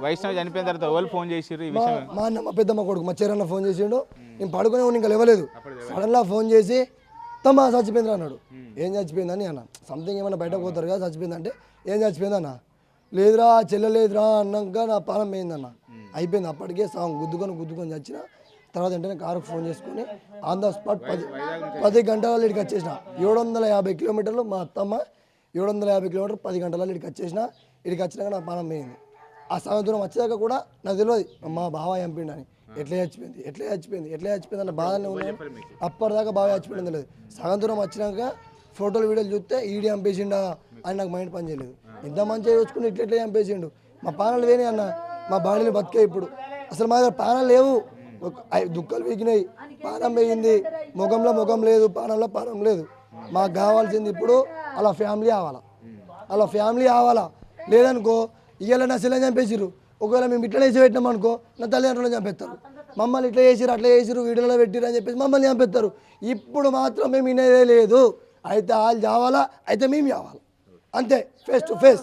వైష్ణవ్ చనిపోయిన తర్వాత వాళ్ళు ఫోన్ చేసిర్రు మా అన్న మా పెద్దమ్మ కొడుకు మా చెరన్న ఫోన్ చేసిండు. నేను పడుకునే ఇంకా లేవలేదు. సడన్గా ఫోన్ చేసి తమ్మా చచ్చిపోయింది అన్నాడు. ఏం చచ్చిపోయిందని అన్న సంథింగ్ ఏమన్నా బయటకు పోతారు కదా చచ్చిపోయిందంటే ఏం చచ్చిపోయిందన్న లేదురా చెల్లెలేదురా అన్నాక నా పానం పోయిందన్న అయిపోయింది. అప్పటికే సాంగ్ గుద్దుకొని చచ్చిన తర్వాత వెంటనే కారుకు ఫోన్ చేసుకొని ఆన్ ద స్పాట్ 10 గంటలలో ఇక్కడికి వచ్చేసిన. 750 కిలోమీటర్లు మా అత్తమ్మ 750 కిలోమీటర్లు 10 గంటలలో ఇక్కడికి వచ్చేసిన. ఇక్కడికి వచ్చినాక నా పానం పోయింది. ఆ సగం దూరం వచ్చేదాకా కూడా నాకు తెలియదు మా బావ చంపిండని. ఎట్లా చచ్చిపోయింది అన్న బాధనే ఉన్నాను. అప్పటిదాకా బాగా చచ్చిపోయింది తెలియదు. సగం దూరం వచ్చినాక ఫోటోలు వీడియోలు చూస్తే ఈడీ చంపేసిండా అని నాకు మైండ్ పని చేయలేదు. ఇంత మంచిగా చూసుకుని ఇట్లా చంపేసిండు. మా పానాలు వేనే అన్న మా బాడీలు బతికే ఇప్పుడు అసలు మా దగ్గర పానాలు లేవు. దుఃఖాలు వీగినాయి. పానం వేయింది. ముఖం లేదు, పానం లేదు. మాకు కావాల్సింది ఇప్పుడు అలా ఫ్యామిలీ కావాలా లేదనుకో ఇవాళ నా సెల్లని చంపేసిర్రు. ఒకవేళ మేము ఇట్లా వేసి పెట్టినాం అనుకో నా తల్లిదండ్రులను చంపేస్తారు. మమ్మల్ని ఇట్లా చేసిర్రు వీడియోలో పెట్టిర్రు అని చెప్పేసి మమ్మల్ని చంపేస్తారు. ఇప్పుడు మాత్రం మేము వినేదే లేదు. అయితే వాళ్ళు చావాలా అయితే మేము చావాలా అంతే ఫేస్ టు ఫేస్.